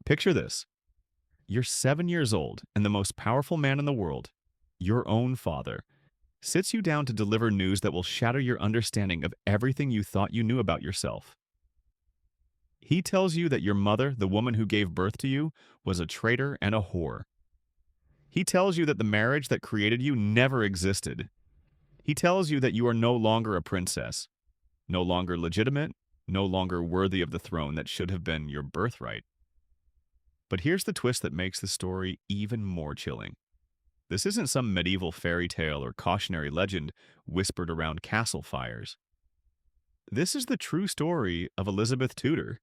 Picture this. You're 7 years old, and the most powerful man in the world, your own father, sits you down to deliver news that will shatter your understanding of everything you thought you knew about yourself. He tells you that your mother, the woman who gave birth to you, was a traitor and a whore. He tells you that the marriage that created you never existed. He tells you that you are no longer a princess, no longer legitimate, no longer worthy of the throne that should have been your birthright. But here's the twist that makes the story even more chilling. This isn't some medieval fairy tale or cautionary legend whispered around castle fires. This is the true story of Elizabeth Tudor,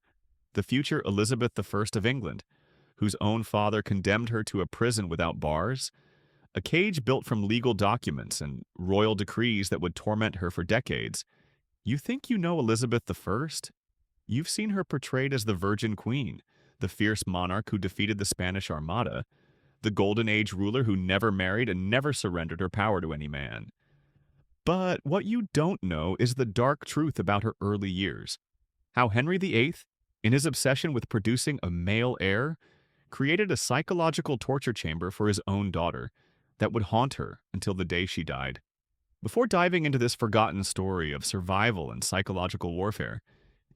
the future Elizabeth I of England, whose own father condemned her to a prison without bars, a cage built from legal documents and royal decrees that would torment her for decades. You think you know Elizabeth I? You've seen her portrayed as the Virgin Queen, the fierce monarch who defeated the Spanish Armada, the Golden Age ruler who never married and never surrendered her power to any man. But what you don't know is the dark truth about her early years. How Henry VIII, in his obsession with producing a male heir, created a psychological torture chamber for his own daughter that would haunt her until the day she died. Before diving into this forgotten story of survival and psychological warfare,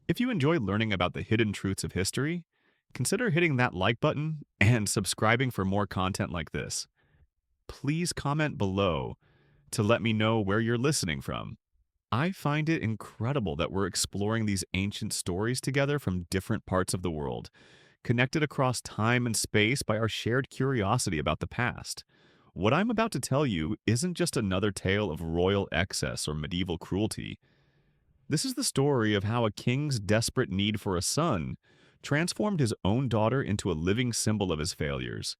if you enjoy learning about the hidden truths of history, consider hitting that like button and subscribing for more content like this. Please comment below to let me know where you're listening from. I find it incredible that we're exploring these ancient stories together from different parts of the world, connected across time and space by our shared curiosity about the past. What I'm about to tell you isn't just another tale of royal excess or medieval cruelty. This is the story of how a king's desperate need for a son transformed his own daughter into a living symbol of his failures,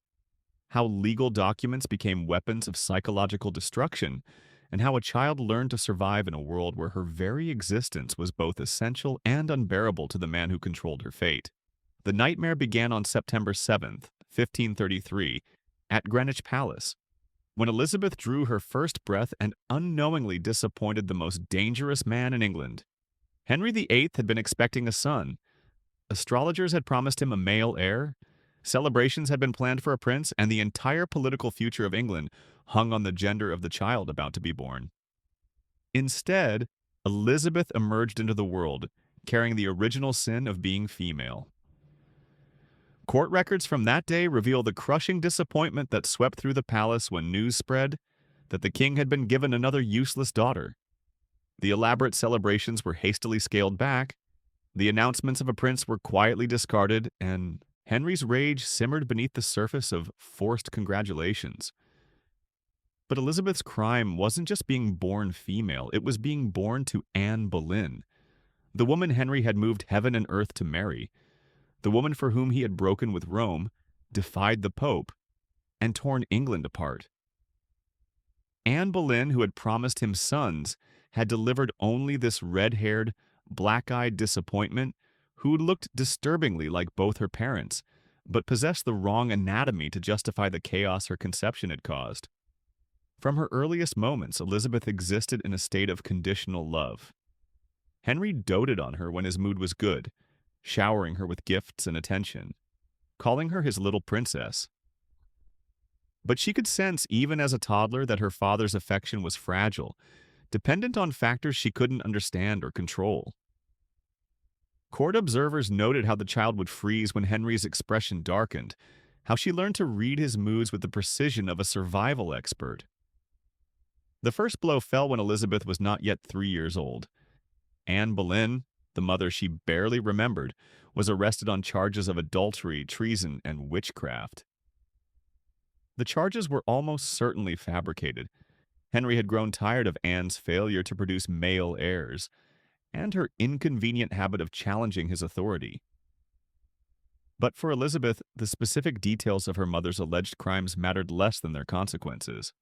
how legal documents became weapons of psychological destruction, and how a child learned to survive in a world where her very existence was both essential and unbearable to the man who controlled her fate. The nightmare began on September 7th, 1533, at Greenwich Palace, when Elizabeth drew her first breath and unknowingly disappointed the most dangerous man in England. Henry VIII had been expecting a son. Astrologers had promised him a male heir. Celebrations had been planned for a prince, and the entire political future of England hung on the gender of the child about to be born. Instead, Elizabeth emerged into the world, carrying the original sin of being female. Court records from that day reveal the crushing disappointment that swept through the palace when news spread that the king had been given another useless daughter. The elaborate celebrations were hastily scaled back, the announcements of a prince were quietly discarded, and Henry's rage simmered beneath the surface of forced congratulations. But Elizabeth's crime wasn't just being born female, it was being born to Anne Boleyn, the woman Henry had moved heaven and earth to marry, the woman for whom he had broken with Rome, defied the Pope, and torn England apart. Anne Boleyn, who had promised him sons, had delivered only this red-haired, black-eyed disappointment who looked disturbingly like both her parents, but possessed the wrong anatomy to justify the chaos her conception had caused. From her earliest moments, Elizabeth existed in a state of conditional love. Henry doted on her when his mood was good, showering her with gifts and attention, calling her his little princess. But she could sense, even as a toddler, that her father's affection was fragile, dependent on factors she couldn't understand or control. Court observers noted how the child would freeze when Henry's expression darkened, how she learned to read his moods with the precision of a survival expert. The first blow fell when Elizabeth was not yet 3 years old. Anne Boleyn, the mother she barely remembered, was arrested on charges of adultery, treason, and witchcraft. The charges were almost certainly fabricated. Henry had grown tired of Anne's failure to produce male heirs, and her inconvenient habit of challenging his authority. But for Elizabeth, the specific details of her mother's alleged crimes mattered less than their consequences.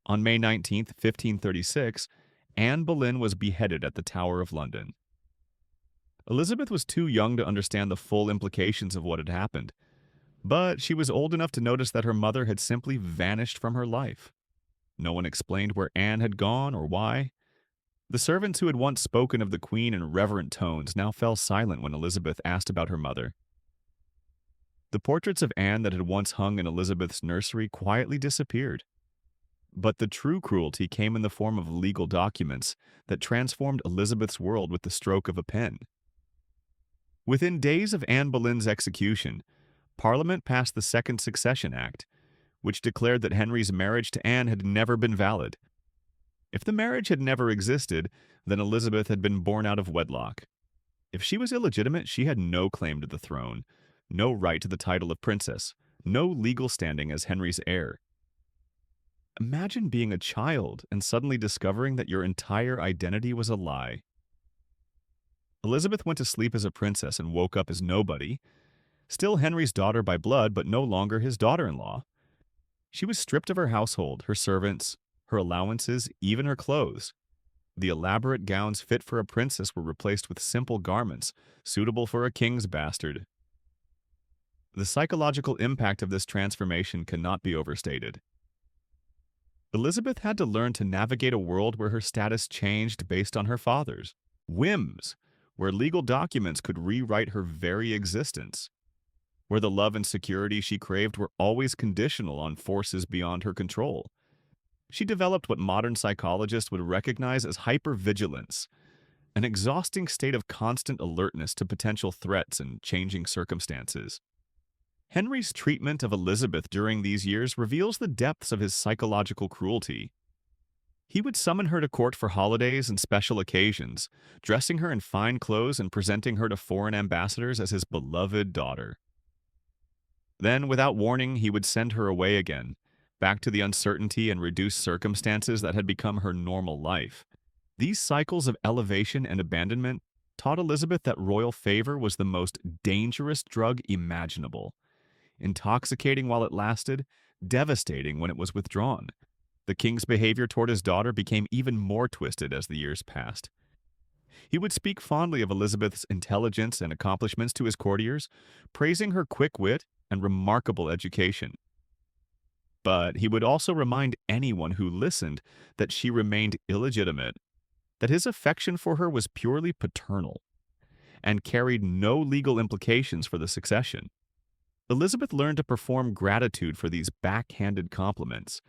On May 19, 1536, Anne Boleyn was beheaded at the Tower of London. Elizabeth was too young to understand the full implications of what had happened, but she was old enough to notice that her mother had simply vanished from her life. No one explained where Anne had gone or why. The servants who had once spoken of the Queen in reverent tones now fell silent when Elizabeth asked about her mother. The portraits of Anne that had once hung in Elizabeth's nursery quietly disappeared. But the true cruelty came in the form of legal documents that transformed Elizabeth's world with the stroke of a pen. Within days of Anne Boleyn's execution, Parliament passed the Second Succession Act, which declared that Henry's marriage to Anne had never been valid. If the marriage had never existed, then Elizabeth had been born out of wedlock. If she was illegitimate, she had no claim to the throne, no right to the title of princess, no legal standing as Henry's heir. Imagine being a child and suddenly discovering that your entire identity was a lie. Elizabeth went to sleep as a princess and woke up as nobody, still Henry's daughter by blood, but no longer his daughter-in-law. She was stripped of her household, her servants, her allowances, even her clothes. The elaborate gowns fit for a princess were replaced with simple garments, suitable for a king's bastard. The psychological impact of this transformation cannot be overstated. Elizabeth had to learn to navigate a world where her status changed based on her father's whims, where legal documents could rewrite her very existence, where the love and security she craved were always conditional on forces beyond her control. She developed what modern psychologists would recognize as hypervigilance, an exhausting state of constant alertness to potential threats and changing circumstances. Henry's treatment of Elizabeth during these years reveals the depths of his psychological cruelty. He would summon her to court for holidays and special occasions, dressing her in fine clothes and presenting her to foreign ambassadors as his beloved daughter. Then, without warning, he would send her away again, back to the uncertainty and reduced circumstances that had become her normal life. These cycles of elevation and abandonment taught Elizabeth that royal favor was the most dangerous drug imaginable. Intoxicating while it lasted, devastating when it was withdrawn. The king's behavior toward his daughter became even more twisted as the years passed. He would speak fondly of Elizabeth's intelligence and accomplishments to his courtiers, praising her quick wit and remarkable education. But he would also remind anyone who listened that she remained illegitimate, that his affection for her was purely paternal, and carried no legal implications for the succession. Elizabeth learned to perform gratitude for these backhanded compliments,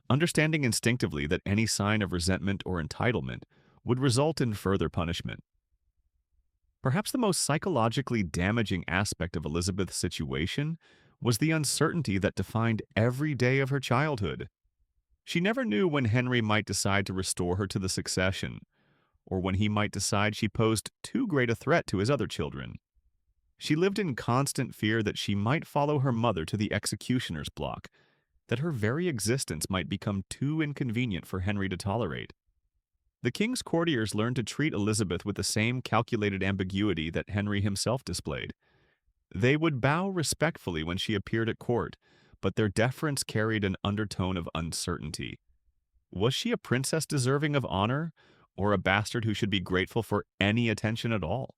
understanding instinctively that any sign of resentment or entitlement would result in further punishment. Perhaps the most psychologically damaging aspect of Elizabeth's situation was the uncertainty that defined every day of her childhood. She never knew when Henry might decide to restore her to the succession, or when he might decide she posed too great a threat to his other children. She lived in constant fear that she might follow her mother to the executioner's block, that her very existence might become too inconvenient for Henry to tolerate. The king's courtiers learned to treat Elizabeth with the same calculated ambiguity that Henry himself displayed. They would bow respectfully when she appeared at court, but their deference carried an undertone of uncertainty. Was she a princess deserving of honor, or a bastard who should be grateful for any attention at all?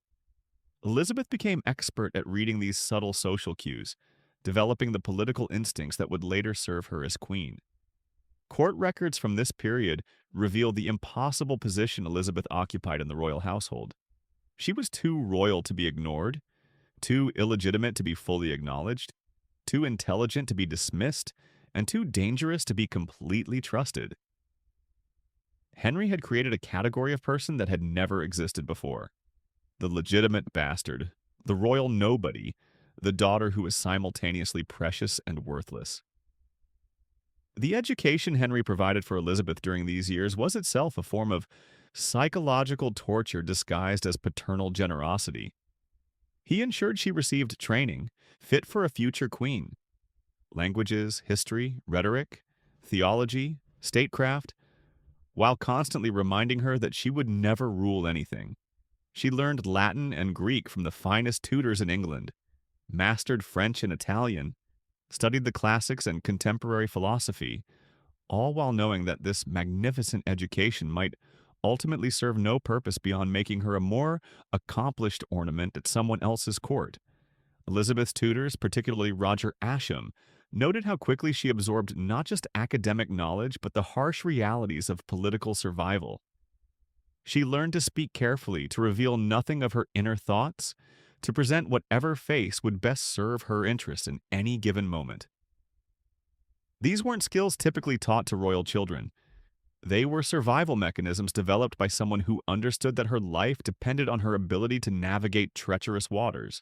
Elizabeth became expert at reading these subtle social cues, developing the political instincts that would later serve her as queen. Court records from this period reveal the impossible position Elizabeth occupied in the royal household. She was too royal to be ignored, too illegitimate to be fully acknowledged, too intelligent to be dismissed, and too dangerous to be completely trusted. Henry had created a category of person that had never existed before. The legitimate bastard, the royal nobody, the daughter who was simultaneously precious and worthless. The education Henry provided for Elizabeth during these years was itself a form of psychological torture disguised as paternal generosity. He ensured she received training fit for a future queen. Languages, history, rhetoric, theology, statecraft, while constantly reminding her that she would never rule anything. She learned Latin and Greek from the finest tutors in England, mastered French and Italian, studied the classics and contemporary philosophy, all while knowing that this magnificent education might ultimately serve no purpose beyond making her a more accomplished ornament at someone else's court. Elizabeth's tutors, particularly Roger Ascham, noted how quickly she absorbed not just academic knowledge, but the harsh realities of political survival. She learned to speak carefully, to reveal nothing of her inner thoughts, to present whatever face would best serve her interest in any given moment. These weren't skills typically taught to royal children. They were survival mechanisms developed by someone who understood that her life depended on her ability to navigate treacherous waters.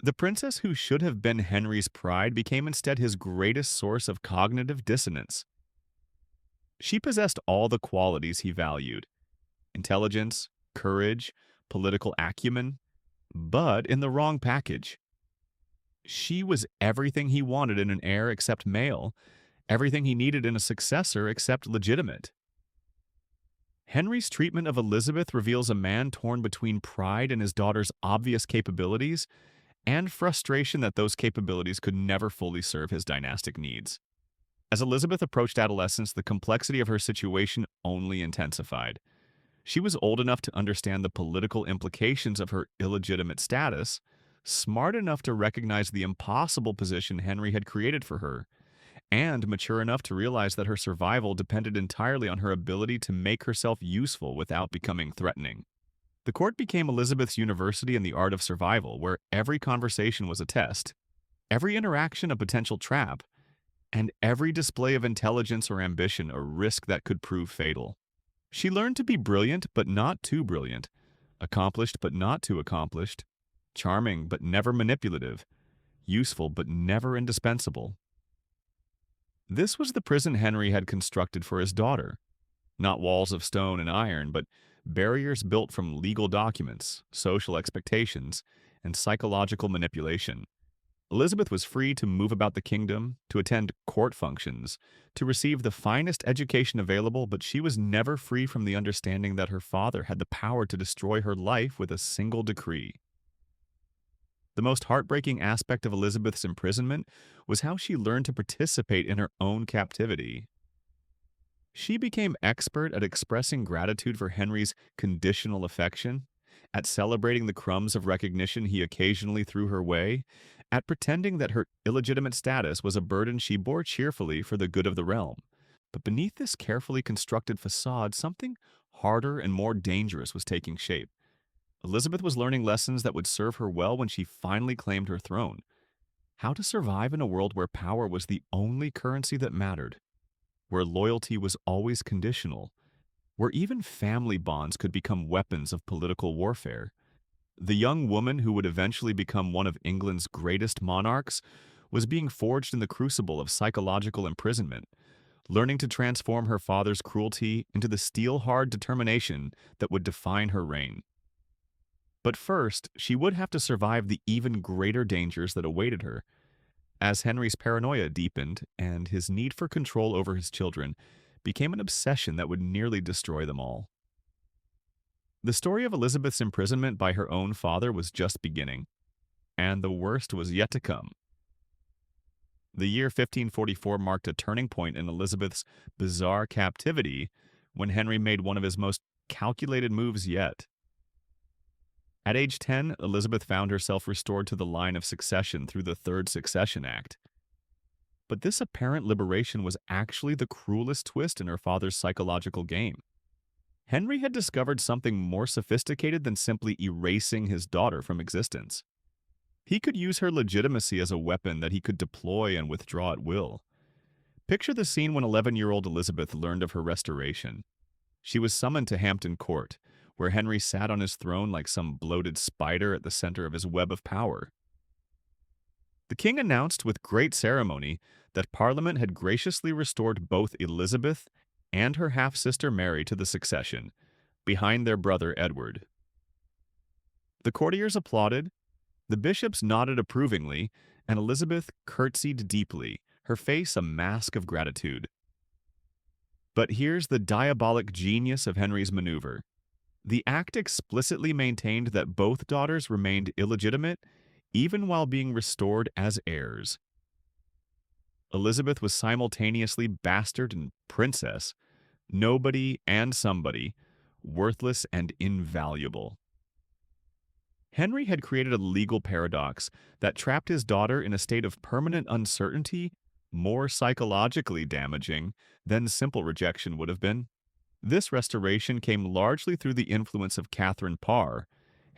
The princess who should have been Henry's pride became instead his greatest source of cognitive dissonance. She possessed all the qualities he valued: intelligence, courage, political acumen, but in the wrong package. She was everything he wanted in an heir except male, everything he needed in a successor except legitimate. Henry's treatment of Elizabeth reveals a man torn between pride in his daughter's obvious capabilities and frustration that those capabilities could never fully serve his dynastic needs. As Elizabeth approached adolescence, the complexity of her situation only intensified. She was old enough to understand the political implications of her illegitimate status, smart enough to recognize the impossible position Henry had created for her, and mature enough to realize that her survival depended entirely on her ability to make herself useful without becoming threatening. The court became Elizabeth's university in the art of survival, where every conversation was a test, every interaction a potential trap, and every display of intelligence or ambition a risk that could prove fatal. She learned to be brilliant but not too brilliant, accomplished but not too accomplished, charming but never manipulative, useful but never indispensable. This was the prison Henry had constructed for his daughter. Not walls of stone and iron, but barriers built from legal documents, social expectations, and psychological manipulation. Elizabeth was free to move about the kingdom, to attend court functions, to receive the finest education available, but she was never free from the understanding that her father had the power to destroy her life with a single decree. The most heartbreaking aspect of Elizabeth's imprisonment was how she learned to participate in her own captivity. She became expert at expressing gratitude for Henry's conditional affection, at celebrating the crumbs of recognition he occasionally threw her way, at pretending that her illegitimate status was a burden she bore cheerfully for the good of the realm. But beneath this carefully constructed facade, something harder and more dangerous was taking shape. Elizabeth was learning lessons that would serve her well when she finally claimed her throne. How to survive in a world where power was the only currency that mattered, where loyalty was always conditional, where even family bonds could become weapons of political warfare. The young woman who would eventually become one of England's greatest monarchs was being forged in the crucible of psychological imprisonment, learning to transform her father's cruelty into the steel-hard determination that would define her reign. But first, she would have to survive the even greater dangers that awaited her. As Henry's paranoia deepened and his need for control over his children became an obsession that would nearly destroy them all. The story of Elizabeth's imprisonment by her own father was just beginning, and the worst was yet to come. The year 1544 marked a turning point in Elizabeth's bizarre captivity when Henry made one of his most calculated moves yet. At age 10, Elizabeth found herself restored to the line of succession through the Third Succession Act. But this apparent liberation was actually the cruelest twist in her father's psychological game. Henry had discovered something more sophisticated than simply erasing his daughter from existence. He could use her legitimacy as a weapon that he could deploy and withdraw at will. Picture the scene when 11-year-old Elizabeth learned of her restoration. She was summoned to Hampton Court, where Henry sat on his throne like some bloated spider at the center of his web of power. The king announced with great ceremony that Parliament had graciously restored both Elizabeth and her half-sister Mary to the succession, behind their brother Edward. The courtiers applauded, the bishops nodded approvingly, and Elizabeth curtsied deeply, her face a mask of gratitude. But here's the diabolic genius of Henry's maneuver. The act explicitly maintained that both daughters remained illegitimate, even while being restored as heirs. Elizabeth was simultaneously bastard and princess, nobody and somebody, worthless and invaluable. Henry had created a legal paradox that trapped his daughter in a state of permanent uncertainty, more psychologically damaging than simple rejection would have been. This restoration came largely through the influence of Catherine Parr,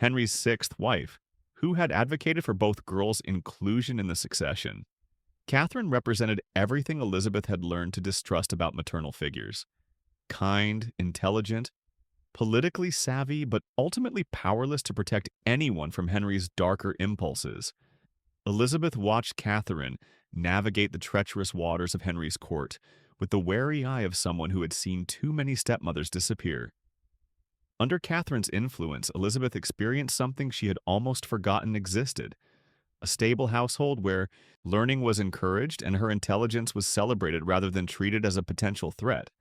Henry's sixth wife, who had advocated for both girls' inclusion in the succession. Catherine represented everything Elizabeth had learned to distrust about maternal figures: kind, intelligent, politically savvy, but ultimately powerless to protect anyone from Henry's darker impulses. Elizabeth watched Catherine navigate the treacherous waters of Henry's court with the wary eye of someone who had seen too many stepmothers disappear. Under Catherine's influence, Elizabeth experienced something she had almost forgotten existed: a stable household where learning was encouraged and her intelligence was celebrated rather than treated as a potential threat.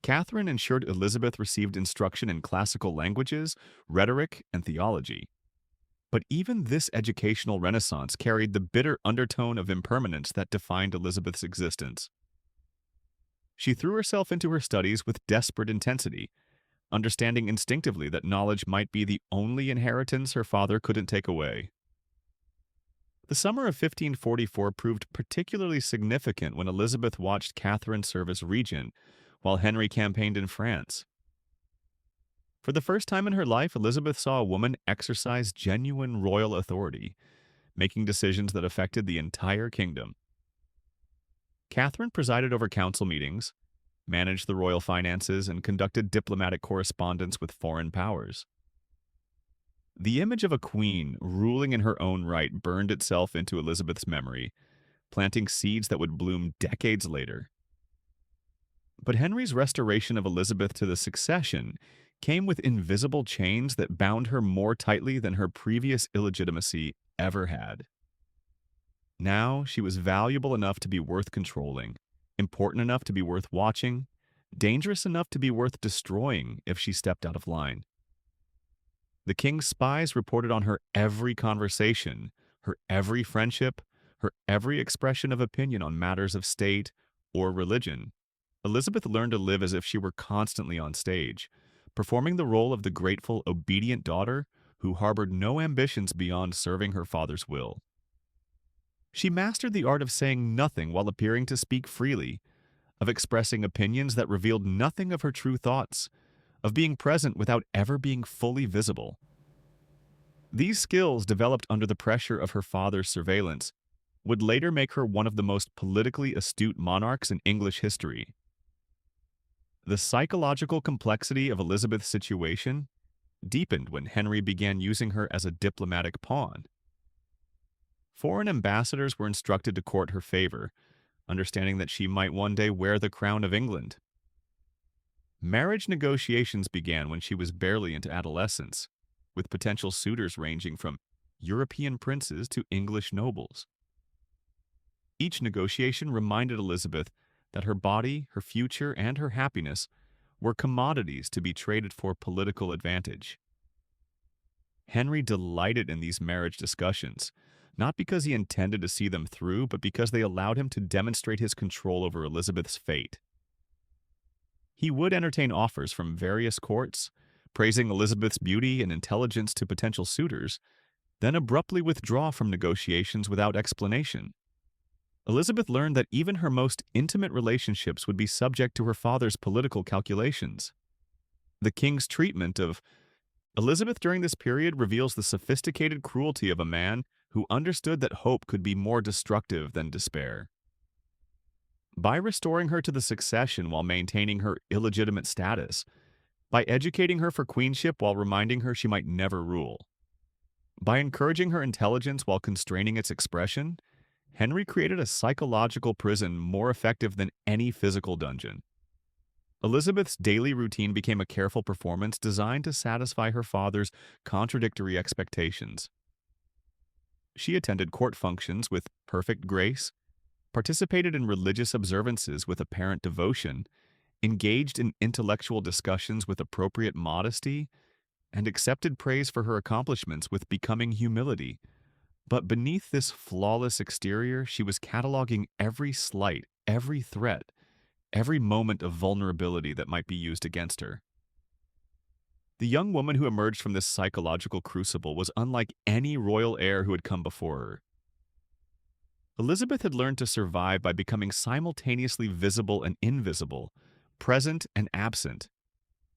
Catherine ensured Elizabeth received instruction in classical languages, rhetoric, and theology. But even this educational renaissance carried the bitter undertone of impermanence that defined Elizabeth's existence. She threw herself into her studies with desperate intensity, understanding instinctively that knowledge might be the only inheritance her father couldn't take away. The summer of 1544 proved particularly significant when Elizabeth watched Catherine serve as regent while Henry campaigned in France. For the first time in her life, Elizabeth saw a woman exercise genuine royal authority, making decisions that affected the entire kingdom. Catherine presided over council meetings, managed the royal finances, and conducted diplomatic correspondence with foreign powers. The image of a queen ruling in her own right burned itself into Elizabeth's memory, planting seeds that would bloom decades later. But Henry's restoration of Elizabeth to the succession came with invisible chains that bound her more tightly than her previous illegitimacy ever had. Now she was valuable enough to be worth controlling, important enough to be worth watching, dangerous enough to be worth destroying if she stepped out of line. The king's spies reported on her every conversation, her every friendship, her every expression of opinion on matters of state or religion. Elizabeth learned to live as if she were constantly on stage, performing the role of the grateful, obedient daughter who harbored no ambitions beyond serving her father's will. She mastered the art of saying nothing while appearing to speak freely, of expressing opinions that revealed nothing of her true thoughts, of being present without ever being fully visible. These skills, developed under the pressure of her father's surveillance, would later make her one of the most politically astute monarchs in English history. The psychological complexity of Elizabeth's situation deepened when Henry began using her as a diplomatic pawn. Foreign ambassadors were instructed to court her favor, understanding that she might one day wear the crown of England. Marriage negotiations began when she was barely into adolescence, with potential suitors ranging from European princes to English nobles. Each negotiation reminded Elizabeth that her body, her future, and her happiness were commodities to be traded for political advantage. Henry delighted in these marriage discussions, not because he intended to see them through, but because they allowed him to demonstrate his control over Elizabeth's fate. He would entertain offers from various courts, praising Elizabeth's beauty and intelligence to potential suitors, then abruptly withdraw from negotiations without explanation. Elizabeth learned that even her most intimate relationships would be subject to her father's political calculations. The king's treatment of Elizabeth during this period reveals the sophisticated cruelty of a man who understood that hope could be more destructive than despair. By restoring her to the succession while maintaining her illegitimate status, by educating her for queenship while reminding her she might never rule, by encouraging her intelligence while constraining its expression, Henry created a psychological prison more effective than any physical dungeon. Elizabeth's daily routine became a careful performance designed to satisfy her father's contradictory expectations. She attended court functions with perfect grace, participated in religious observances with apparent devotion, engaged in intellectual discussions with appropriate modesty, and accepted praise for her accomplishments with becoming humility. But beneath this flawless exterior, she was cataloging every slight, every threat, every moment of vulnerability that might be used against her. The young woman who emerged from this psychological crucible was unlike any royal heir who had come before her. Elizabeth had learned to survive by becoming simultaneously visible and invisible, present and absent,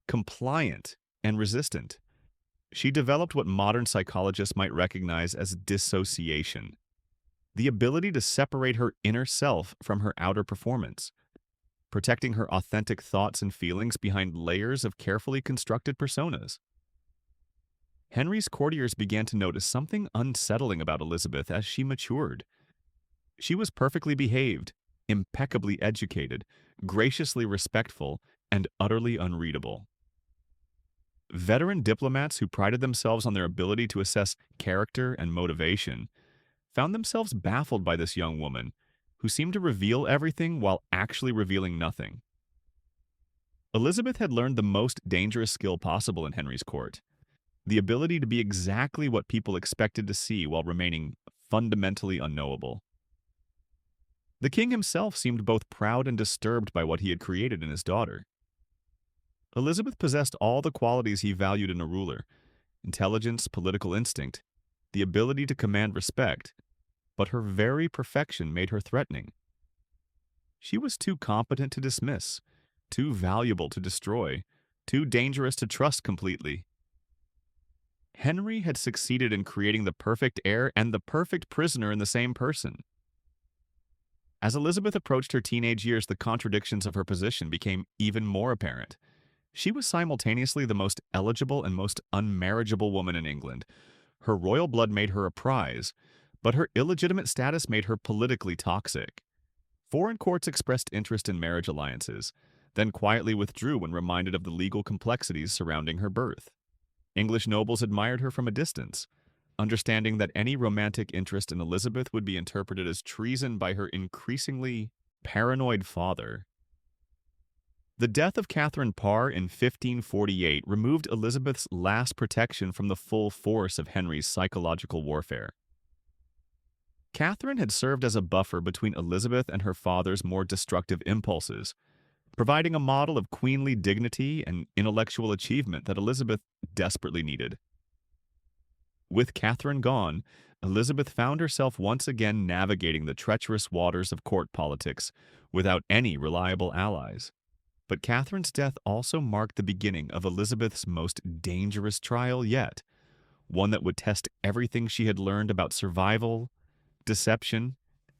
compliant and resistant. She developed what modern psychologists might recognize as dissociation, the ability to separate her inner self from her outer performance, protecting her authentic thoughts and feelings behind layers of carefully constructed personas. Henry's courtiers began to notice something unsettling about Elizabeth as she matured. She was perfectly behaved, impeccably educated, graciously respectful, and utterly unreadable. Veteran diplomats who prided themselves on their ability to assess character and motivation found themselves baffled by this young woman who seemed to reveal everything while actually revealing nothing. Elizabeth had learned the most dangerous skill possible in Henry's court, the ability to be exactly what people expected to see while remaining fundamentally unknowable. The king himself seemed both proud and disturbed by what he had created in his daughter. Elizabeth possessed all the qualities he valued in a ruler: intelligence, political instinct, the ability to command respect, but her very perfection made her threatening. She was too competent to dismiss, too valuable to destroy, too dangerous to trust completely. Henry had succeeded in creating the perfect heir and the perfect prisoner in the same person. As Elizabeth approached her teenage years, the contradictions of her position became even more apparent. She was simultaneously the most eligible and most unmarriageable woman in England. Her royal blood made her a prize, but her illegitimate status made her politically toxic. Foreign courts expressed interest in marriage alliances, then quietly withdrew when reminded of the legal complexities surrounding her birth. English nobles admired her from a distance, understanding that any romantic interest in Elizabeth would be interpreted as treason by her increasingly paranoid father. The death of Catherine Parr in 1548 removed Elizabeth's last protection from the full force of Henry's psychological warfare. Catherine had served as a buffer between Elizabeth and her father's more destructive impulses, providing a model of queenly dignity and intellectual achievement that Elizabeth desperately needed. With Catherine gone, Elizabeth found herself once again navigating the treacherous waters of court politics without any reliable allies. But Catherine's death also marked the beginning of Elizabeth's most dangerous trial yet, one that would test everything she had learned about survival, deception,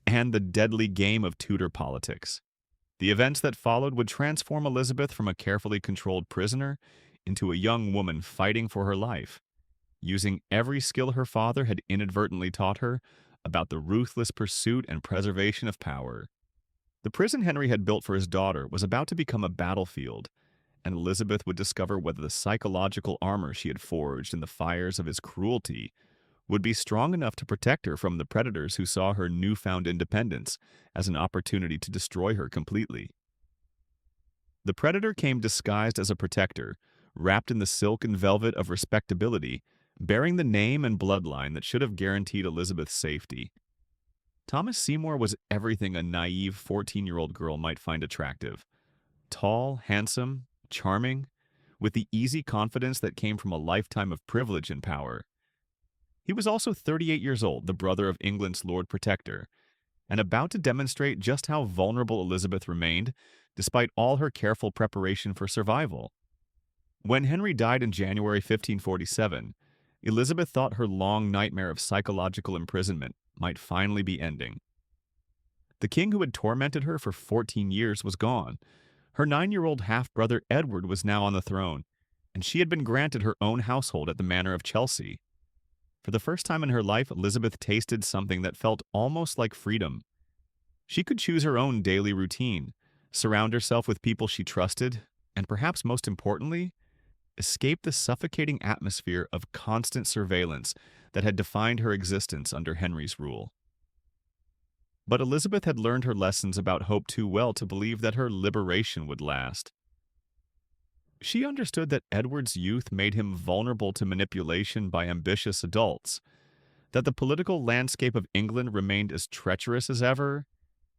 and the deadly game of Tudor politics. The events that followed would transform Elizabeth from a carefully controlled prisoner into a young woman fighting for her life, using every skill her father had inadvertently taught her about the ruthless pursuit and preservation of power. The prison Henry had built for his daughter was about to become a battlefield, and Elizabeth would discover whether the psychological armor she had forged in the fires of his cruelty would be strong enough to protect her from the predators who saw her newfound independence as an opportunity to destroy her completely. The predator came disguised as a protector, wrapped in the silk and velvet of respectability, bearing the name and bloodline that should have guaranteed Elizabeth's safety. Thomas Seymour was everything a naive 14-year-old girl might find attractive. Tall, handsome, charming, with the easy confidence that came from a lifetime of privilege and power. He was also 38 years old, the brother of England's Lord Protector, and about to demonstrate just how vulnerable Elizabeth remained, despite all her careful preparation for survival. When Henry died in January 1547, Elizabeth thought her long nightmare of psychological imprisonment might finally be ending. The king who had tormented her for 14 years was gone. Her 9-year-old half-brother Edward was now on the throne, and she had been granted her own household at the manor of Chelsea. For the first time in her life, Elizabeth tasted something that felt almost like freedom. She could choose her own daily routine, surround herself with people she trusted, and perhaps most importantly, escape the suffocating atmosphere of constant surveillance that had defined her existence under Henry's rule. But Elizabeth had learned her lessons about hope too well to believe that her liberation would last. She understood that Edward's youth made him vulnerable to manipulation by ambitious adults, that the political landscape of England remained as treacherous as ever,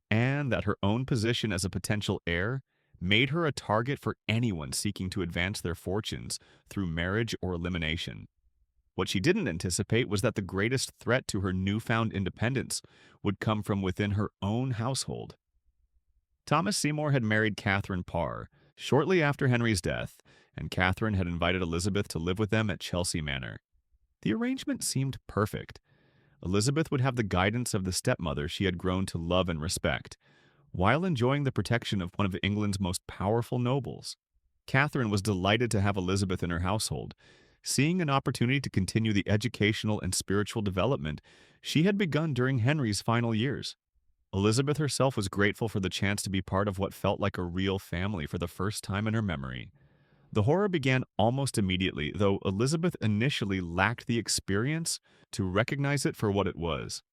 and that her own position as a potential heir made her a target for anyone seeking to advance their fortunes through marriage or elimination. What she didn't anticipate was that the greatest threat to her newfound independence would come from within her own household. Thomas Seymour had married Catherine Parr shortly after Henry's death, and Catherine had invited Elizabeth to live with them at Chelsea Manor. The arrangement seemed perfect. Elizabeth would have the guidance of the stepmother she had grown to love and respect, while enjoying the protection of one of England's most powerful nobles. Catherine was delighted to have Elizabeth in her household, seeing an opportunity to continue the educational and spiritual development she had begun during Henry's final years. Elizabeth herself was grateful for the chance to be part of what felt like a real family for the first time in her memory. The horror began almost immediately, though Elizabeth initially lacked the experience to recognize it for what it was.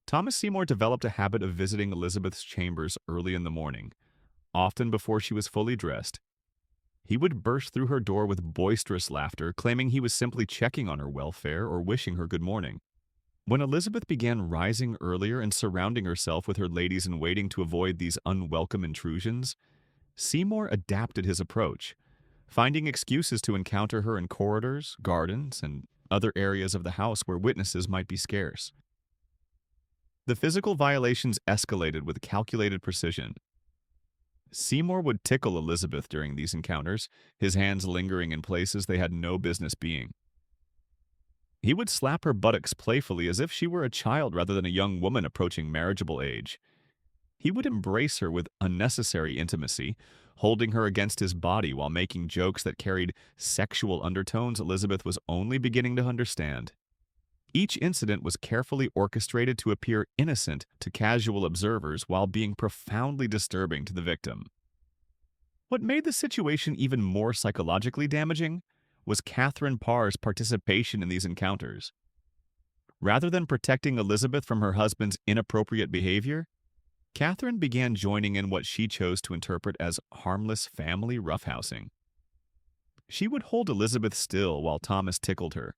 Thomas Seymour developed a habit of visiting Elizabeth's chambers early in the morning, often before she was fully dressed. He would burst through her door with boisterous laughter, claiming he was simply checking on her welfare or wishing her good morning. When Elizabeth began rising earlier and surrounding herself with her ladies-in-waiting to avoid these unwelcome intrusions, Seymour adapted his approach, finding excuses to encounter her in corridors, gardens, and other areas of the house where witnesses might be scarce. The physical violations escalated with calculated precision. Seymour would tickle Elizabeth during these encounters, his hands lingering in places they had no business being. He would slap her buttocks playfully as if she were a child rather than a young woman approaching marriageable age. He would embrace her with unnecessary intimacy, holding her against his body while making jokes that carried sexual undertones Elizabeth was only beginning to understand. Each incident was carefully orchestrated to appear innocent to casual observers while being profoundly disturbing to the victim. What made the situation even more psychologically damaging was Catherine Parr's participation in these encounters. Rather than protecting Elizabeth from her husband's inappropriate behavior, Catherine began joining in what she chose to interpret as harmless family roughhousing. She would hold Elizabeth still while Thomas tickled her,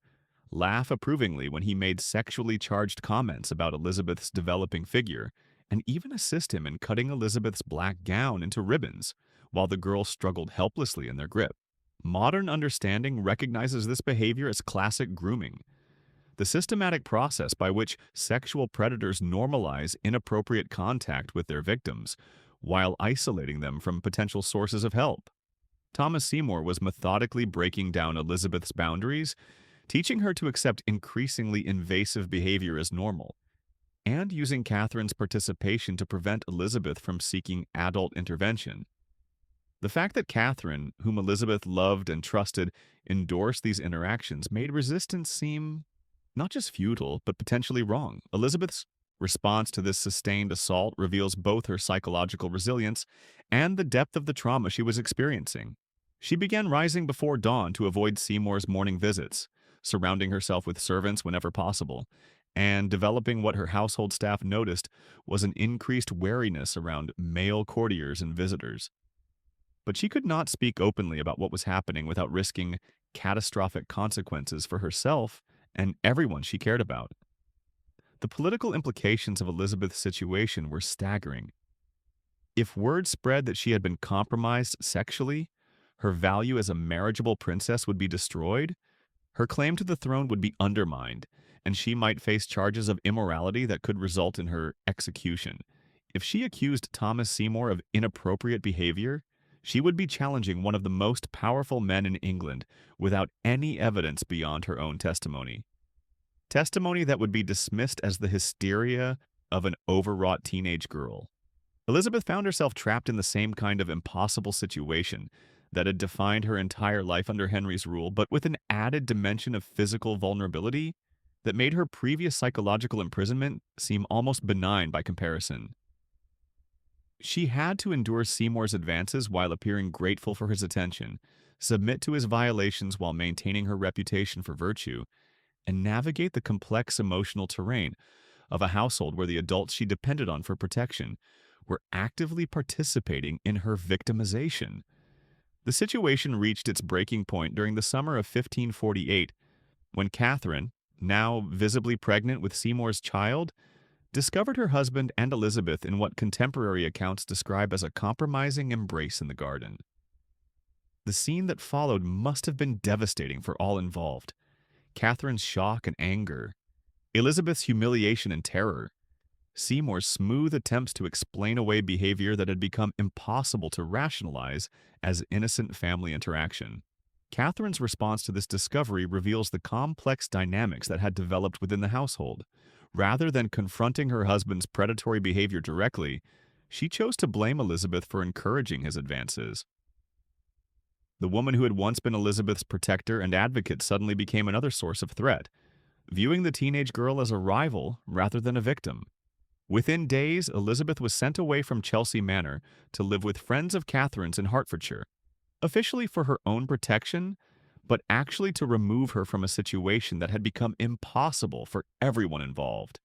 laugh approvingly when he made sexually charged comments about Elizabeth's developing figure, and even assist him in cutting Elizabeth's black gown into ribbons, while the girl struggled helplessly in their grip. Modern understanding recognizes this behavior as classic grooming, the systematic process by which sexual predators normalize inappropriate contact with their victims, while isolating them from potential sources of help. Thomas Seymour was methodically breaking down Elizabeth's boundaries, teaching her to accept increasingly invasive behavior as normal, and using Catherine's participation to prevent Elizabeth from seeking adult intervention. The fact that Catherine, whom Elizabeth loved and trusted, endorsed these interactions made resistance seem not just futile, but potentially wrong. Elizabeth's response to this sustained assault reveals both her psychological resilience and the depth of the trauma she was experiencing. She began rising before dawn to avoid Seymour's morning visits, surrounding herself with servants whenever possible, and developing what her household staff noticed was an increased wariness around male courtiers and visitors. But she could not speak openly about what was happening without risking catastrophic consequences for herself and everyone she cared about. The political implications of Elizabeth's situation were staggering. If word spread that she had been compromised sexually, her value as a marriageable princess would be destroyed, her claim to the throne would be undermined, and she might face charges of immorality that could result in her execution. If she accused Thomas Seymour of inappropriate behavior, she would be challenging one of the most powerful men in England without any evidence beyond her own testimony. Testimony that would be dismissed as the hysteria of an overwrought teenage girl. Elizabeth found herself trapped in the same kind of impossible situation that had defined her entire life under Henry's rule, but with an added dimension of physical vulnerability that made her previous psychological imprisonment seem almost benign by comparison. She had to endure Seymour's advances while appearing grateful for his attention, submit to his violations while maintaining her reputation for virtue, and navigate the complex emotional terrain of a household where the adults she depended on for protection were actively participating in her victimization. The situation reached its breaking point during the summer of 1548, when Catherine, now visibly pregnant with Seymour's child, discovered her husband and Elizabeth in what contemporary accounts describe as a compromising embrace in the garden. The scene that followed must have been devastating for all involved. Catherine's shock and anger, Elizabeth's humiliation and terror, Seymour's smooth attempts to explain away behavior that had become impossible to rationalize as innocent family interaction. Catherine's response to this discovery reveals the complex dynamics that had developed within the household. Rather than confronting her husband's predatory behavior directly, she chose to blame Elizabeth for encouraging his advances. The woman who had once been Elizabeth's protector and advocate suddenly became another source of threat, viewing the teenage girl as a rival rather than a victim. Within days, Elizabeth was sent away from Chelsea Manor to live with friends of Catherine's in Hertfordshire, officially for her own protection, but actually to remove her from a situation that had become impossible for everyone involved.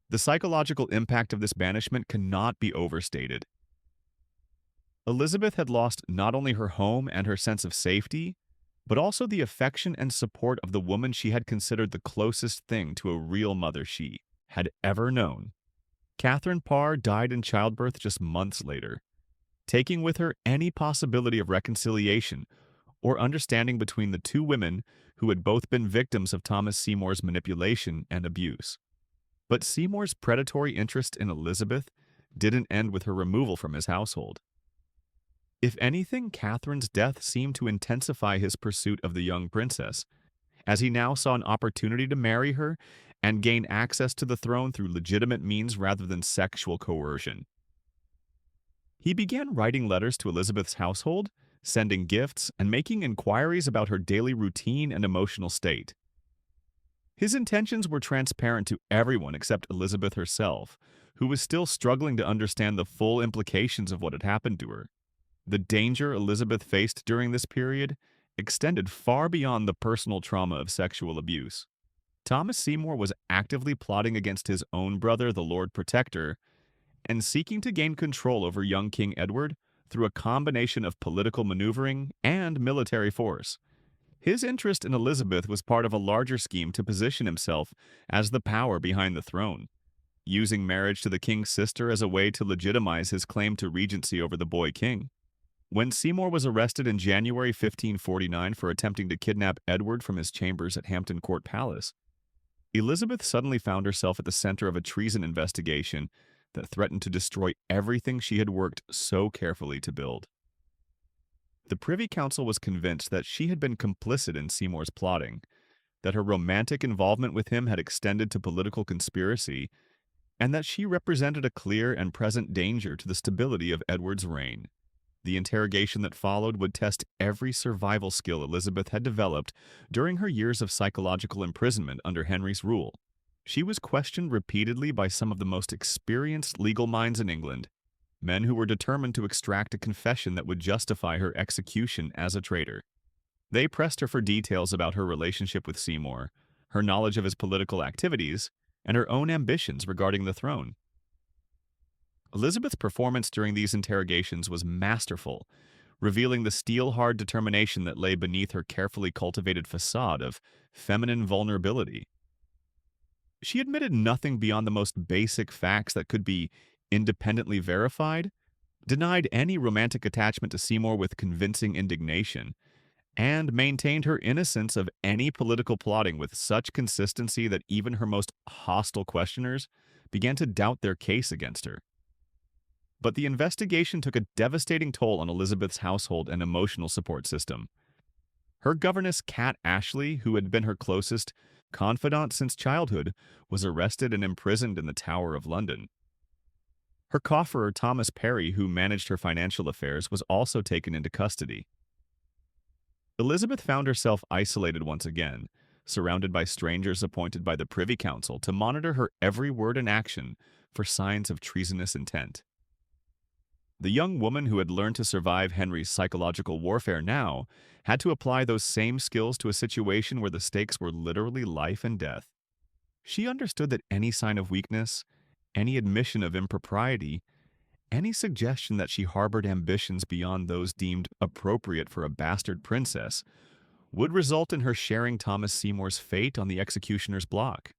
The psychological impact of this banishment cannot be overstated. Elizabeth had lost not only her home and her sense of safety, but also the affection and support of the woman she had considered the closest thing to a real mother she had ever known. Catherine Parr died in childbirth just months later, taking with her any possibility of reconciliation or understanding between the two women who had both been victims of Thomas Seymour's manipulation and abuse. But Seymour's predatory interest in Elizabeth didn't end with her removal from his household. If anything, Catherine's death seemed to intensify his pursuit of the young princess, as he now saw an opportunity to marry her and gain access to the throne through legitimate means rather than sexual coercion. He began writing letters to Elizabeth's household, sending gifts, and making inquiries about her daily routine and emotional state. His intentions were transparent to everyone except Elizabeth herself, who was still struggling to understand the full implications of what had happened to her. The danger Elizabeth faced during this period extended far beyond the personal trauma of sexual abuse. Thomas Seymour was actively plotting against his own brother, the Lord Protector, and seeking to gain control over young King Edward through a combination of political maneuvering and military force. His interest in Elizabeth was part of a larger scheme to position himself as the power behind the throne, using marriage to the king's sister as a way to legitimize his claim to regency over the boy king. When Seymour was arrested in January 1549 for attempting to kidnap Edward from his chambers at Hampton Court Palace, Elizabeth suddenly found herself at the center of a treason investigation that threatened to destroy everything she had worked so carefully to build. The Privy Council was convinced that she had been complicit in Seymour's plotting, that her romantic involvement with him had extended to political conspiracy, and that she represented a clear and present danger to the stability of Edward's reign. The interrogation that followed would test every survival skill Elizabeth had developed during her years of psychological imprisonment under Henry's rule. She was questioned repeatedly by some of the most experienced legal minds in England, men who were determined to extract a confession that would justify her execution as a traitor. They pressed her for details about her relationship with Seymour, her knowledge of his political activities, and her own ambitions regarding the throne. Elizabeth's performance during these interrogations was masterful, revealing the steel-hard determination that lay beneath her carefully cultivated facade of feminine vulnerability. She admitted nothing beyond the most basic facts that could be independently verified, denied any romantic attachment to Seymour with convincing indignation, and maintained her innocence of any political plotting with such consistency that even her most hostile questioners began to doubt their case against her. But the investigation took a devastating toll on Elizabeth's household and emotional support system. Her governess, Kat Ashley, who had been her closest confidant since childhood, was arrested and imprisoned in the Tower of London. Her cofferer, Thomas Parry, who managed her financial affairs, was also taken into custody. Elizabeth found herself isolated once again, surrounded by strangers appointed by the Privy Council to monitor her every word and action for signs of treasonous intent. The young woman who had learned to survive Henry's psychological warfare now had to apply those same skills to a situation where the stakes were literally life and death. She understood that any sign of weakness, any admission of impropriety, any suggestion that she harbored ambitions beyond those deemed appropriate for a bastard princess would result in her sharing Thomas Seymour's fate on the executioner's block.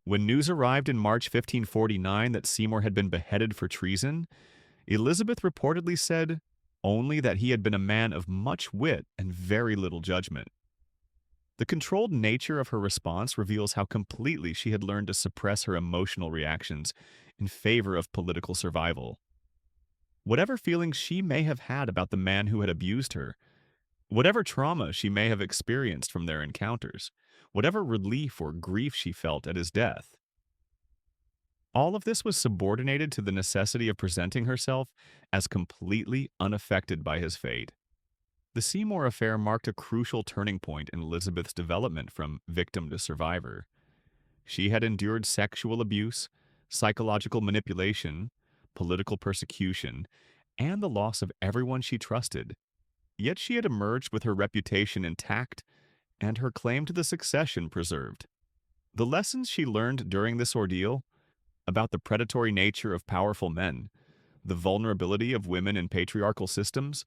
When news arrived in March 1549 that Seymour had been beheaded for treason, Elizabeth reportedly said only that he had been a man of much wit and very little judgment. The controlled nature of her response reveals how completely she had learned to suppress her emotional reactions in favor of political survival. Whatever feelings she may have had about the man who had abused her, whatever trauma she may have experienced from their encounters, whatever relief or grief she felt at his death, all of this was subordinated to the necessity of presenting herself as completely unaffected by his fate. The Seymour affair marked a crucial turning point in Elizabeth's development from victim to survivor. She had endured sexual abuse, psychological manipulation, political persecution, and the loss of everyone she trusted. Yet she had emerged with her reputation intact and her claim to the succession preserved. The lessons she learned during this ordeal about the predatory nature of powerful men, the vulnerability of women in patriarchal systems,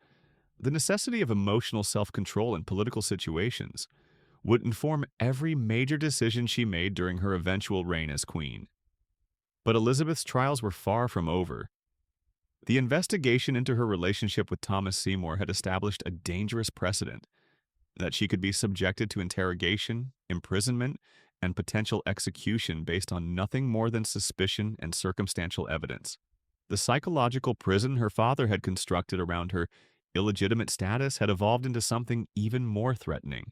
the necessity of emotional self-control in political situations, would inform every major decision she made during her eventual reign as queen. But Elizabeth's trials were far from over. The investigation into her relationship with Thomas Seymour had established a dangerous precedent that she could be subjected to interrogation, imprisonment, and potential execution based on nothing more than suspicion and circumstantial evidence. The psychological prison her father had constructed around her illegitimate status had evolved into something even more threatening.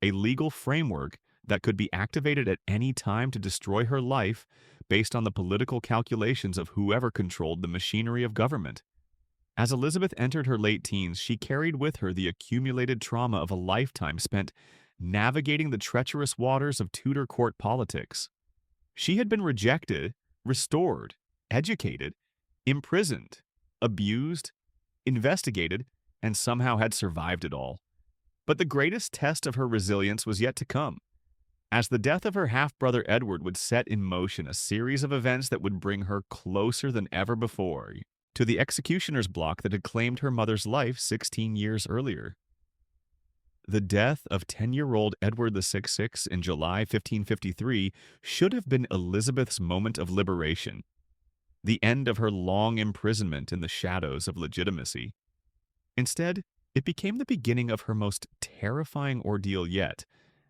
A legal framework that could be activated at any time to destroy her life based on the political calculations of whoever controlled the machinery of government. As Elizabeth entered her late teens, she carried with her the accumulated trauma of a lifetime spent navigating the treacherous waters of Tudor court politics. She had been rejected, restored, educated, imprisoned, abused, investigated, and somehow had survived it all. But the greatest test of her resilience was yet to come, as the death of her half-brother Edward would set in motion a series of events that would bring her closer than ever before to the executioner's block that had claimed her mother's life 16 years earlier. The death of 10-year-old Edward VI in July 1553 should have been Elizabeth's moment of liberation, the end of her long imprisonment in the shadows of legitimacy. Instead, it became the beginning of her most terrifying ordeal yet,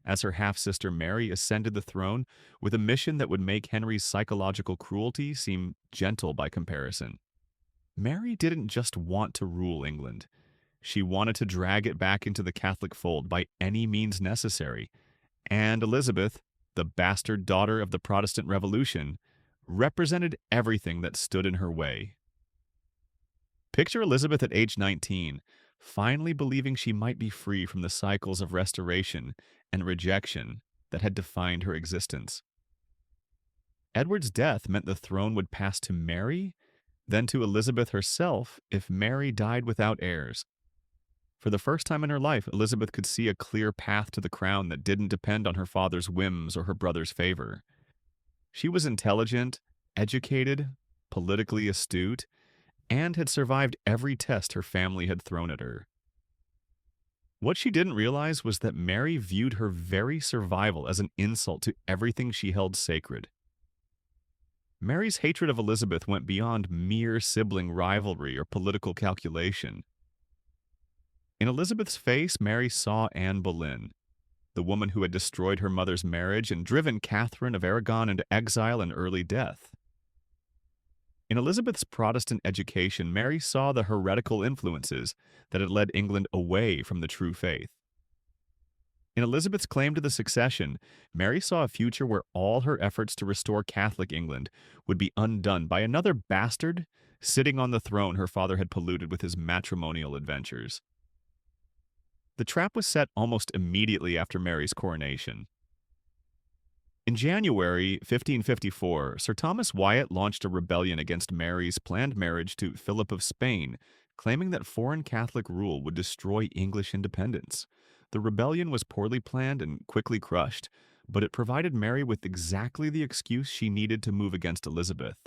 as her half-sister Mary ascended the throne with a mission that would make Henry's psychological cruelty seem gentle by comparison. Mary didn't just want to rule England. She wanted to drag it back into the Catholic fold by any means necessary, and Elizabeth, the bastard daughter of the Protestant Revolution, represented everything that stood in her way. Picture Elizabeth at age 19, finally believing she might be free from the cycles of restoration and rejection that had defined her existence. Edward's death meant the throne would pass to Mary, then to Elizabeth herself if Mary died without heirs. For the first time in her life, Elizabeth could see a clear path to the crown that didn't depend on her father's whims or her brother's favor. She was intelligent, educated, politically astute, and had survived every test her family had thrown at her. What she didn't realize was that Mary viewed her very survival as an insult to everything she held sacred. Mary's hatred of Elizabeth went beyond mere sibling rivalry or political calculation. In Elizabeth's face, Mary saw Anne Boleyn, the woman who had destroyed her mother's marriage and driven Catherine of Aragon into exile and early death. In Elizabeth's Protestant education, Mary saw the heretical influences that had led England away from the true faith. In Elizabeth's claim to the succession, Mary saw a future where all her efforts to restore Catholic England would be undone by another bastard sitting on the throne her father had polluted with his matrimonial adventures. The trap was set almost immediately after Mary's coronation. In January 1554, Sir Thomas Wyatt launched a rebellion against Mary's planned marriage to Philip of Spain, claiming that foreign Catholic rule would destroy English independence. The rebellion was poorly planned and quickly crushed, but it provided Mary with exactly the excuse she needed to move against Elizabeth.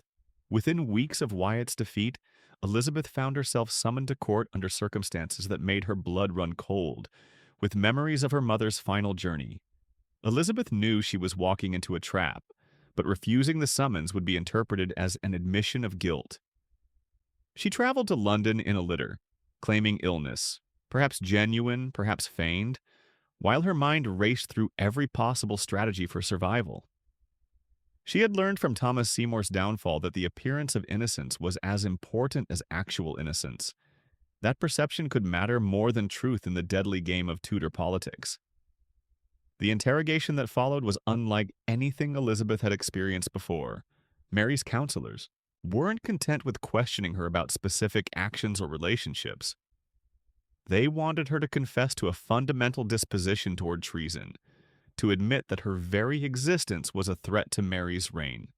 Within weeks of Wyatt's defeat, Elizabeth found herself summoned to court under circumstances that made her blood run cold, with memories of her mother's final journey. Elizabeth knew she was walking into a trap, but refusing the summons would be interpreted as an admission of guilt. She traveled to London in a litter, claiming illness, perhaps genuine, perhaps feigned, while her mind raced through every possible strategy for survival. She had learned from Thomas Seymour's downfall that the appearance of innocence was as important as actual innocence. That perception could matter more than truth in the deadly game of Tudor politics. The interrogation that followed was unlike anything Elizabeth had experienced before. Mary's counselors weren't content with questioning her about specific actions or relationships. They wanted her to confess to a fundamental disposition toward treason, to admit that her very existence was a threat to Mary's reign.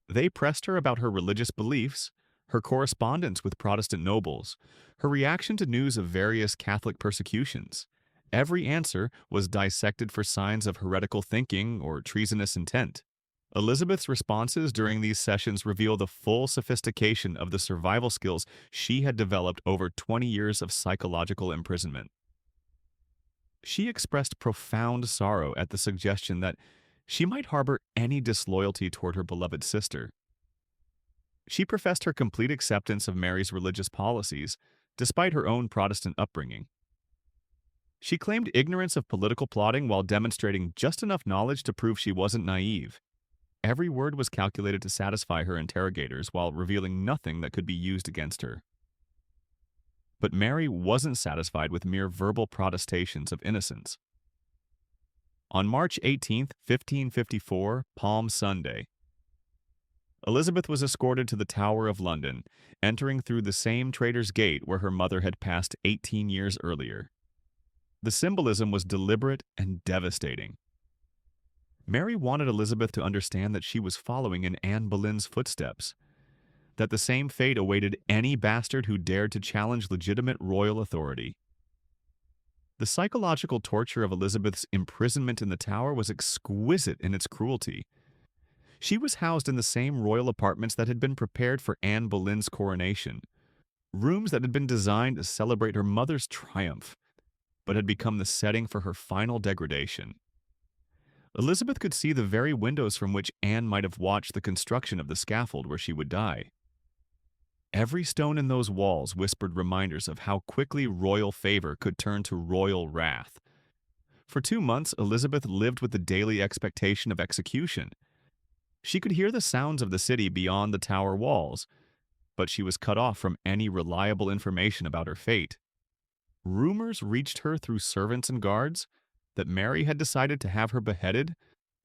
They pressed her about her religious beliefs, her correspondence with Protestant nobles, her reaction to news of various Catholic persecutions. Every answer was dissected for signs of heretical thinking or treasonous intent. Elizabeth's responses during these sessions reveal the full sophistication of the survival skills she had developed over 20 years of psychological imprisonment. She expressed profound sorrow at the suggestion that she might harbor any disloyalty toward her beloved sister. She professed her complete acceptance of Mary's religious policies, despite her own Protestant upbringing. She claimed ignorance of political plotting while demonstrating just enough knowledge to prove she wasn't naive. Every word was calculated to satisfy her interrogators while revealing nothing that could be used against her. But Mary wasn't satisfied with mere verbal protestations of innocence. On March 18, 1554, Palm Sunday, Elizabeth was escorted to the Tower of London, entering through the same Traitor's Gate where her mother had passed 18 years earlier. The symbolism was deliberate and devastating. Mary wanted Elizabeth to understand that she was following in Anne Boleyn's footsteps, that the same fate awaited any bastard who dared to challenge legitimate royal authority. The psychological torture of Elizabeth's imprisonment in the Tower was exquisite in its cruelty. She was housed in the same royal apartments that had been prepared for Anne Boleyn's coronation, rooms that had been designed to celebrate her mother's triumph, but had become the setting for her final degradation. Elizabeth could see the very windows from which Anne might have watched the construction of the scaffold where she would die. Every stone in those walls whispered reminders of how quickly royal favor could turn to royal wrath. For 2 months, Elizabeth lived with the daily expectation of execution. She could hear the sounds of the city beyond the tower walls, but she was cut off from any reliable information about her fate. Rumors reached her through servants and guards that Mary had decided to have her beheaded,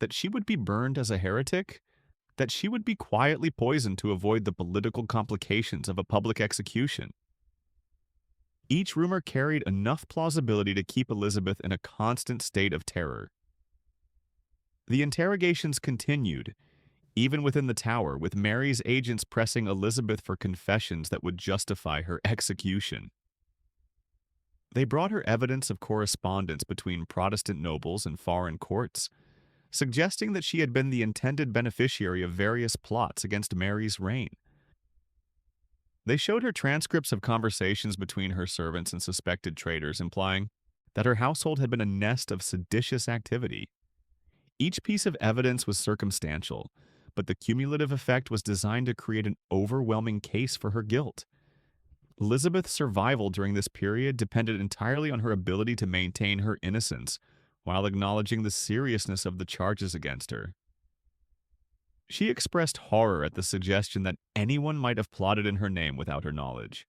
that she would be burned as a heretic, that she would be quietly poisoned to avoid the political complications of a public execution. Each rumor carried enough plausibility to keep Elizabeth in a constant state of terror. The interrogations continued, even within the Tower, with Mary's agents pressing Elizabeth for confessions that would justify her execution. They brought her evidence of correspondence between Protestant nobles and foreign courts, suggesting that she had been the intended beneficiary of various plots against Mary's reign. They showed her transcripts of conversations between her servants and suspected traitors, implying that her household had been a nest of seditious activity. Each piece of evidence was circumstantial, but the cumulative effect was designed to create an overwhelming case for her guilt. Elizabeth's survival during this period depended entirely on her ability to maintain her innocence while acknowledging the seriousness of the charges against her. She expressed horror at the suggestion that anyone might have plotted in her name without her knowledge.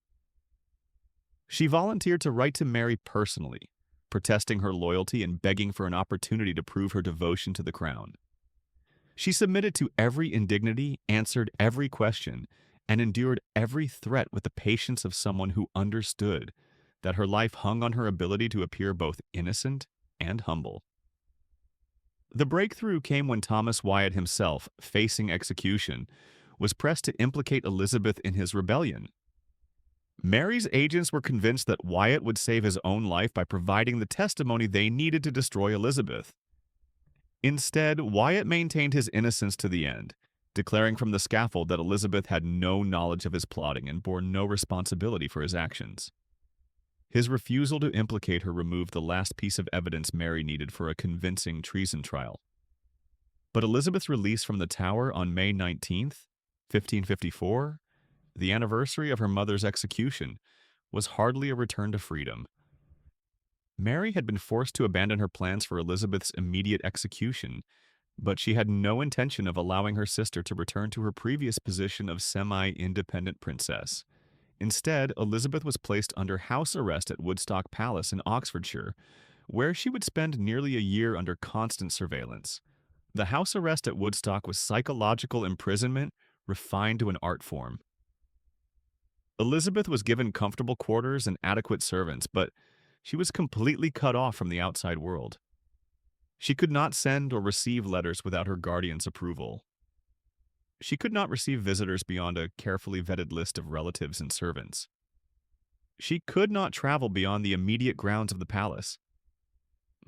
She volunteered to write to Mary personally, protesting her loyalty and begging for an opportunity to prove her devotion to the crown. She submitted to every indignity, answered every question, and endured every threat with the patience of someone who understood that her life hung on her ability to appear both innocent and humble. The breakthrough came when Thomas Wyatt himself, facing execution, was pressed to implicate Elizabeth in his rebellion. Mary's agents were convinced that Wyatt would save his own life by providing the testimony they needed to destroy Elizabeth. Instead, Wyatt maintained his innocence to the end, declaring from the scaffold that Elizabeth had no knowledge of his plotting and bore no responsibility for his actions. His refusal to implicate her removed the last piece of evidence Mary needed for a convincing treason trial. But Elizabeth's release from the Tower on May 19, 1554, the anniversary of her mother's execution, was hardly a return to freedom. Mary had been forced to abandon her plans for Elizabeth's immediate execution, but she had no intention of allowing her sister to return to her previous position of semi-independent princess. Instead, Elizabeth was placed under house arrest at Woodstock Palace in Oxfordshire, where she would spend nearly a year under constant surveillance. The house arrest at Woodstock was psychological imprisonment refined to an art form. Elizabeth was given comfortable quarters and adequate servants, but she was completely cut off from the outside world. She could not send or receive letters without her guardian's approval. She could not receive visitors beyond a carefully vetted list of relatives and servants. She could not travel beyond the immediate grounds of the palace.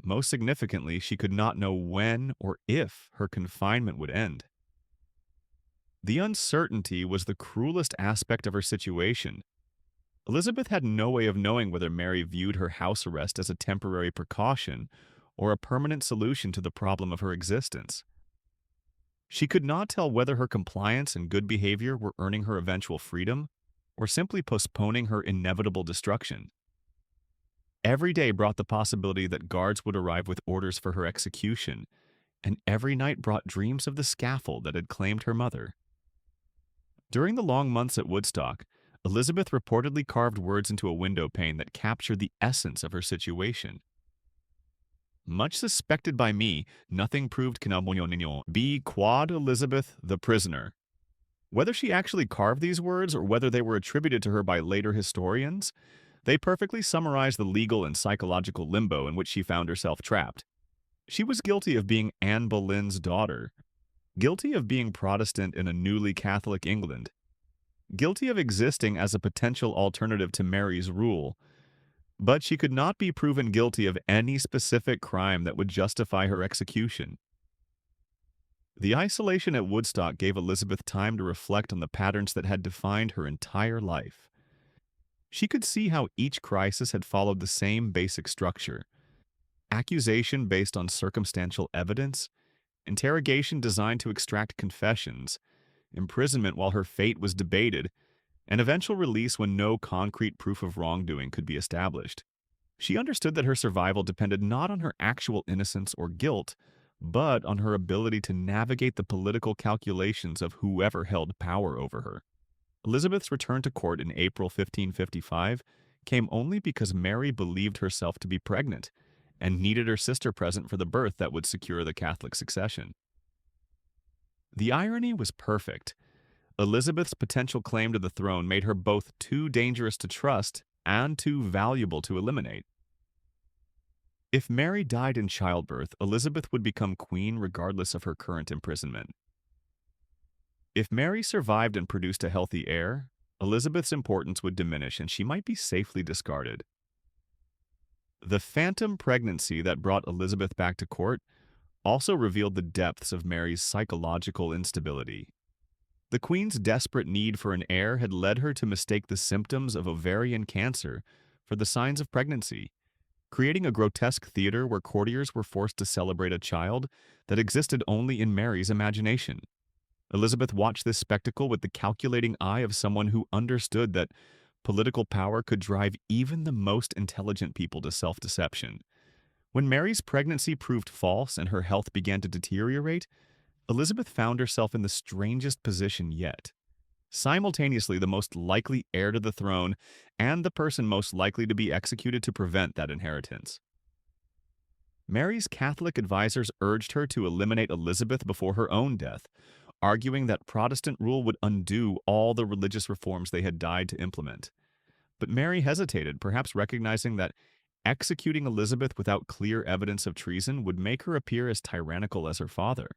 Most significantly, she could not know when or if her confinement would end. The uncertainty was the cruelest aspect of her situation. Elizabeth had no way of knowing whether Mary viewed her house arrest as a temporary precaution or a permanent solution to the problem of her existence. She could not tell whether her compliance and good behavior were earning her eventual freedom or simply postponing her inevitable destruction. Every day brought the possibility that guards would arrive with orders for her execution, and every night brought dreams of the scaffold that had claimed her mother. During the long months at Woodstock, Elizabeth reportedly carved words into a window pane that captured the essence of her situation. Much suspected by me, nothing proved be quod Elizabeth the prisoner. Whether she actually carved these words or whether they were attributed to her by later historians, they perfectly summarize the legal and psychological limbo in which she found herself trapped. She was guilty of being Anne Boleyn's daughter, guilty of being Protestant in a newly Catholic England, guilty of existing as a potential alternative to Mary's rule, but she could not be proven guilty of any specific crime that would justify her execution. The isolation at Woodstock gave Elizabeth time to reflect on the patterns that had defined her entire life. She could see how each crisis had followed the same basic structure: accusation based on circumstantial evidence, interrogation designed to extract confessions, imprisonment while her fate was debated, and eventual release when no concrete proof of wrongdoing could be established. She understood that her survival depended not on her actual innocence or guilt, but on her ability to navigate the political calculations of whoever held power over her. Elizabeth's return to court in April 1555 came only because Mary believed herself to be pregnant and needed her sister present for the birth that would secure the Catholic succession. The irony was perfect. Elizabeth's potential claim to the throne made her both too dangerous to trust and too valuable to eliminate. If Mary died in childbirth, Elizabeth would become queen regardless of her current imprisonment. If Mary survived and produced a healthy heir, Elizabeth's importance would diminish and she might be safely discarded. The phantom pregnancy that brought Elizabeth back to court also revealed the depths of Mary's psychological instability. The Queen's desperate need for an heir had led her to mistake the symptoms of ovarian cancer for the signs of pregnancy, creating a grotesque theater where courtiers were forced to celebrate a child that existed only in Mary's imagination. Elizabeth watched this spectacle with the calculating eye of someone who understood that political power could drive even the most intelligent people to self-deception. When Mary's pregnancy proved false and her health began to deteriorate, Elizabeth found herself in the strangest position yet. Simultaneously the most likely heir to the throne and the person most likely to be executed to prevent that inheritance. Mary's Catholic advisors urged her to eliminate Elizabeth before her own death, arguing that Protestant rule would undo all the religious reforms they had died to implement. But Mary hesitated, perhaps recognizing that executing Elizabeth without clear evidence of treason would make her appear as tyrannical as her father.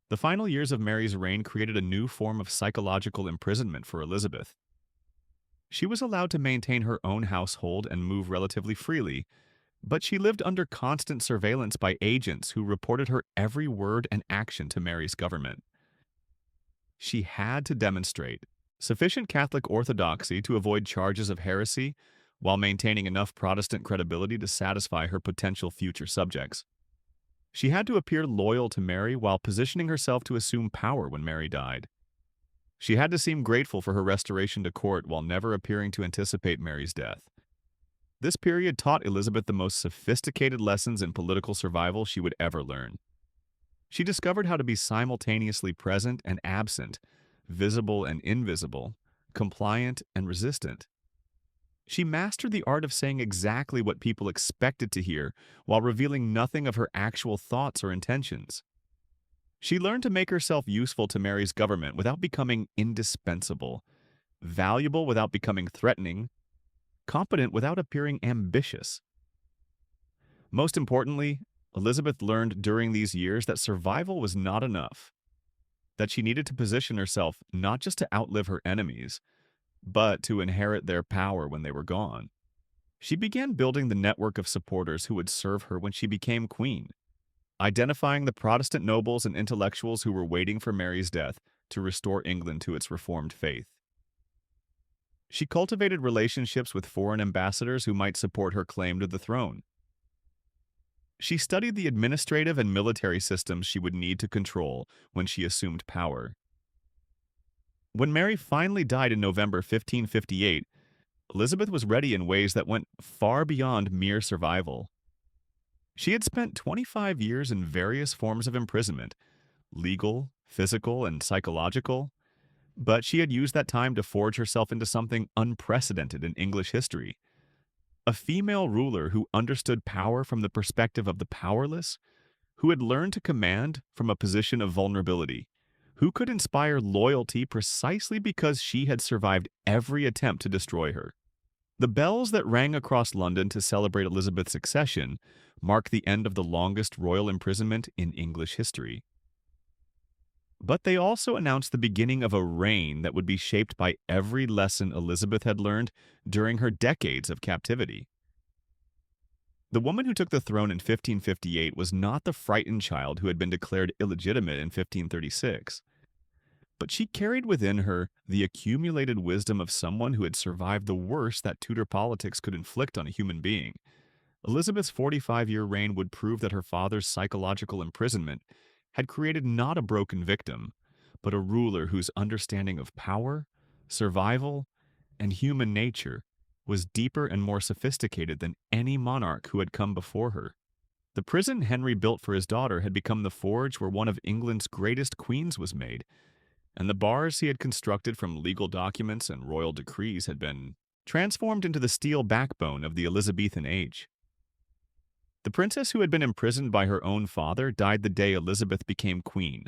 The final years of Mary's reign created a new form of psychological imprisonment for Elizabeth. She was allowed to maintain her own household and move relatively freely, but she lived under constant surveillance by agents who reported her every word and action to Mary's government. She had to demonstrate sufficient Catholic orthodoxy to avoid charges of heresy while maintaining enough Protestant credibility to satisfy her potential future subjects. She had to appear loyal to Mary while positioning herself to assume power when Mary died. She had to seem grateful for her restoration to court while never appearing to anticipate Mary's death. This period taught Elizabeth the most sophisticated lessons in political survival she would ever learn. She discovered how to be simultaneously present and absent, visible and invisible, compliant and resistant. She mastered the art of saying exactly what people expected to hear while revealing nothing of her actual thoughts or intentions. She learned to make herself useful to Mary's government without becoming indispensable, valuable without becoming threatening, competent without appearing ambitious. Most importantly, Elizabeth learned during these years that survival was not enough, that she needed to position herself not just to outlive her enemies, but to inherit their power when they were gone. She began building the network of supporters who would serve her when she became queen, identifying the Protestant nobles and intellectuals who were waiting for Mary's death to restore England to its reformed faith. She cultivated relationships with foreign ambassadors who might support her claim to the throne. She studied the administrative and military systems she would need to control when she assumed power. When Mary finally died in November 1558, Elizabeth was ready in ways that went far beyond mere survival. She had spent 25 years in various forms of imprisonment, legal, physical, and psychological, but she had used that time to forge herself into something unprecedented in English history. A female ruler who understood power from the perspective of the powerless, who had learned to command from a position of vulnerability, who could inspire loyalty precisely because she had survived every attempt to destroy her. The bells that rang across London to celebrate Elizabeth's accession mark the end of the longest royal imprisonment in English history. But they also announced the beginning of a reign that would be shaped by every lesson Elizabeth had learned during her decades of captivity. The woman who took the throne in 1558 was not the frightened child who had been declared illegitimate in 1536. But she carried within her the accumulated wisdom of someone who had survived the worst that Tudor politics could inflict on a human being. Elizabeth's 45-year reign would prove that her father's psychological imprisonment had created not a broken victim, but a ruler whose understanding of power, survival, and human nature was deeper and more sophisticated than any monarch who had come before her. The prison Henry built for his daughter had become the forge where one of England's greatest queens was made, and the bars he had constructed from legal documents and royal decrees had been transformed into the steel backbone of the Elizabethan age. The princess who had been imprisoned by her own father died the day Elizabeth became queen,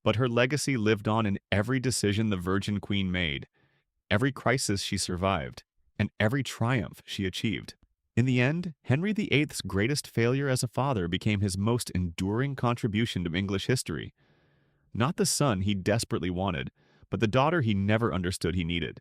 but her legacy lived on in every decision the Virgin Queen made, every crisis she survived, and every triumph she achieved. In the end, Henry VIII's greatest failure as a father became his most enduring contribution to English history. Not the son he desperately wanted, but the daughter he never understood he needed.